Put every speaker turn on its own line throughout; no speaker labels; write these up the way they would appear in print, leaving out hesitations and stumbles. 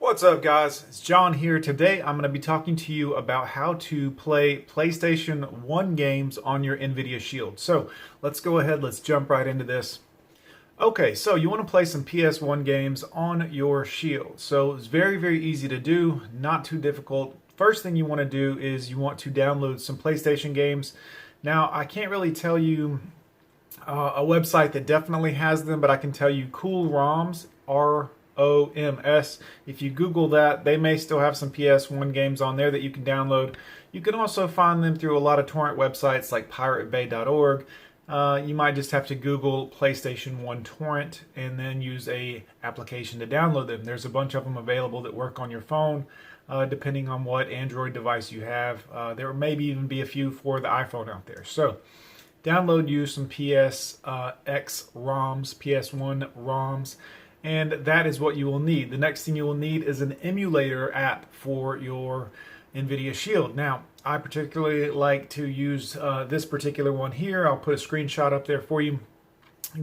What's up, guys? It's John here. Today I'm going to be talking to you about how to play PlayStation 1 games on your Nvidia Shield. So let's go ahead, let's jump right into this. Okay, so you want to play some PS1 games on your Shield. So it's very, very easy to do, not too difficult. First thing you want to do is you want to download some PlayStation games. Now, I can't really tell you a website that definitely has them, but I can tell you Cool ROMs, ROMS. If you Google that, they may still have some PS1 games on there that you can download. You can also find them through a lot of torrent websites like piratebay.org. You might just have to Google PlayStation 1 torrent and then use a application to download them. There's a bunch of them available that work on your phone, depending on what Android device you have. There may even be a few for the iPhone out there. So download you some PSX ROMs, PS1 ROMs, and that is what you will need. The next thing you will need is an emulator app for your Nvidia Shield. Now, I particularly like to use this particular one here. I'll put a screenshot up there for you.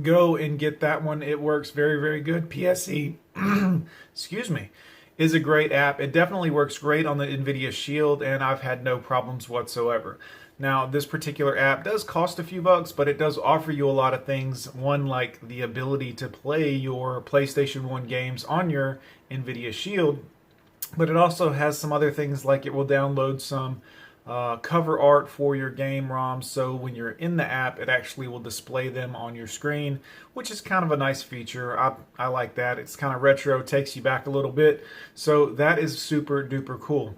Go and get that one. It works very, very good. PSE, excuse me, is a great app. It definitely works great on the Nvidia Shield, and I've had no problems whatsoever. Now, this particular app does cost a few bucks, but it does offer you a lot of things. One, like the ability to play your PlayStation 1 games on your Nvidia Shield, but it also has some other things, like it will download some cover art for your game ROMs, so when you're in the app, it actually will display them on your screen, which is kind of a nice feature. I like that. It's kind of retro, takes you back a little bit, so that is super duper cool.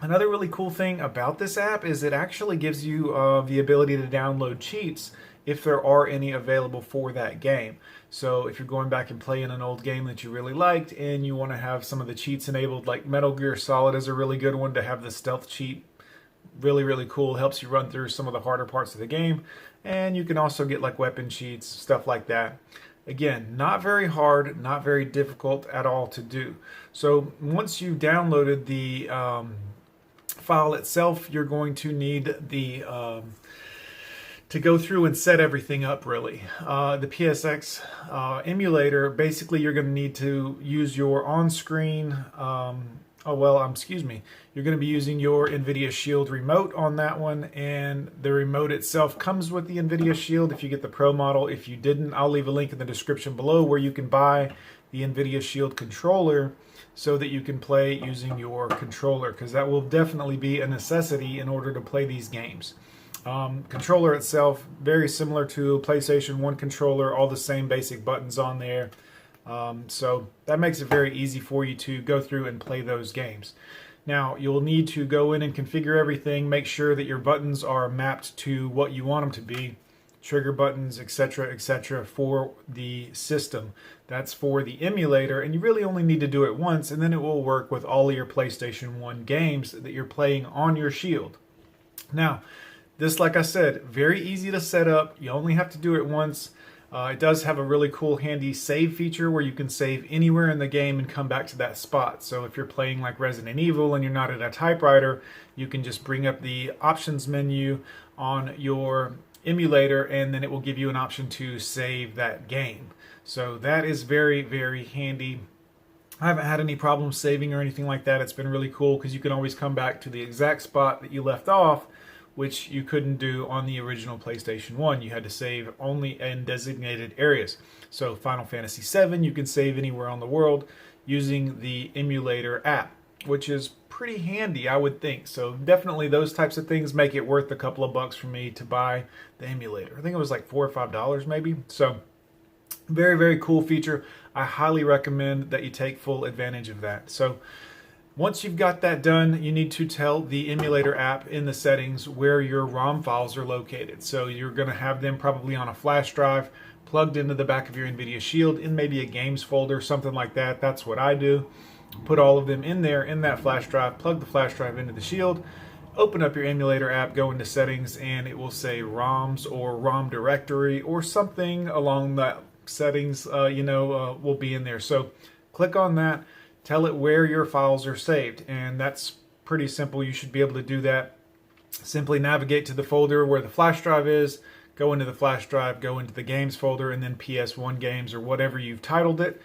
Another really cool thing about this app is it actually gives you the ability to download cheats if there are any available for that game. So if you're going back and playing an old game that you really liked and you want to have some of the cheats enabled, like Metal Gear Solid is a really good one to have the stealth cheat. Really, really cool. Helps you run through some of the harder parts of the game. And you can also get like weapon cheats, stuff like that. Again, not very hard, not very difficult at all to do. So once you've downloaded the file itself, you're going to need the to go through and set everything up, really. The PSX emulator, basically you're going to need to use your on-screen, you're going to be using your Nvidia Shield remote on that one, and the remote itself comes with the Nvidia Shield if you get the Pro model. If you didn't, I'll leave a link in the description below where you can buy the Nvidia Shield controller so that you can play using your controller, because that will definitely be a necessity in order to play these games. Controller itself, very similar to a PlayStation 1 controller, all the same basic buttons on there. So that makes it very easy for you to go through and play those games. Now, you'll need to go in and configure everything, make sure that your buttons are mapped to what you want them to be, trigger buttons, etc., for the system. That's for the emulator, and you really only need to do it once, and then it will work with all of your PlayStation 1 games that you're playing on your Shield. Now, this, like I said, very easy to set up. You only have to do it once. It does have a really cool handy save feature where you can save anywhere in the game and come back to that spot. So if you're playing like Resident Evil and you're not at a typewriter, you can just bring up the options menu on your emulator and then it will give you an option to save that game. So that is very, very handy. I haven't had any problems saving or anything like that. It's been really cool because you can always come back to the exact spot that you left off, which you couldn't do on the original PlayStation 1. You had to save only in designated areas. So Final Fantasy VII, you can save anywhere on the world using the emulator app, which is pretty handy, I would think. So definitely those types of things make it worth a couple of bucks for me to buy the emulator. I think it was like $4 or $5 maybe. So very, very cool feature. I highly recommend that you take full advantage of that. So once you've got that done, you need to tell the emulator app in the settings where your ROM files are located. So you're going to have them probably on a flash drive plugged into the back of your Nvidia Shield in maybe a games folder, something like that. That's what I do. Put all of them in there in that flash drive, plug the flash drive into the Shield, open up your emulator app, go into settings, and it will say ROMs or ROM directory or something along that settings, will be in there. So click on that. Tell it where your files are saved, and that's pretty simple. You should be able to do that. Simply navigate to the folder where the flash drive is, go into the flash drive, go into the games folder, and then PS1 games or whatever you've titled it,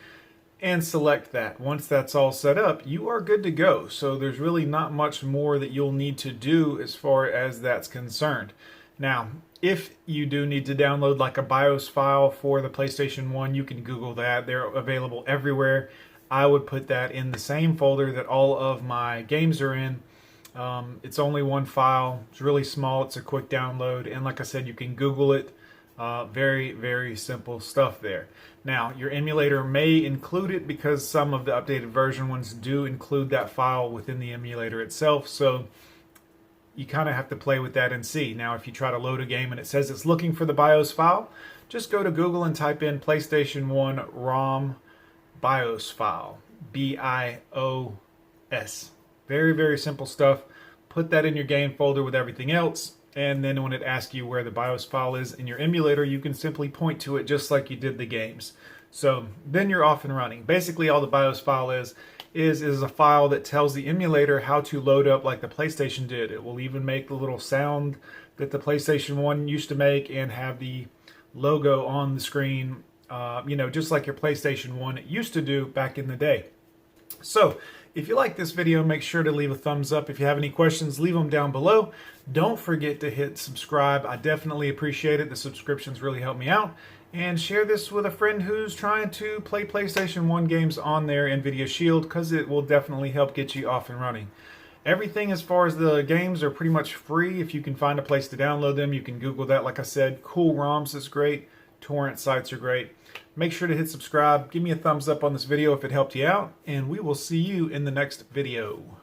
and select that. Once that's all set up, you are good to go. So there's really not much more that you'll need to do as far as that's concerned. Now, if you do need to download like a BIOS file for the PlayStation 1, you can Google that. They're available everywhere. I would put that in the same folder that all of my games are in. It's only one file. It's really small. It's a quick download. And like I said, you can Google it. Very, very simple stuff there. Now, your emulator may include it because some of the updated version ones do include that file within the emulator itself. So you kind of have to play with that and see. Now, if you try to load a game and it says it's looking for the BIOS file, just go to Google and type in PlayStation 1 ROM BIOS file. BIOS. Very, very simple stuff. Put that in your game folder with everything else. And then when it asks you where the BIOS file is in your emulator, you can simply point to it just like you did the games. So then you're off and running. Basically, all the BIOS file is a file that tells the emulator how to load up like the PlayStation did. It will even make the little sound that the PlayStation 1 used to make and have the logo on the screen, just like your PlayStation 1 used to do back in the day. So if you like this video, make sure to leave a thumbs up. If you have any questions, leave them down below. Don't forget to hit subscribe. I definitely appreciate it. The subscriptions really help me out. And share this with a friend who's trying to play PlayStation 1 games on their Nvidia Shield, because it will definitely help get you off and running. Everything as far as the games are pretty much free. If you can find a place to download them, you can Google that. Like I said, Cool ROMs is great. Torrent sites are great. Make sure to hit subscribe. Give me a thumbs up on this video if it helped you out. And we will see you in the next video.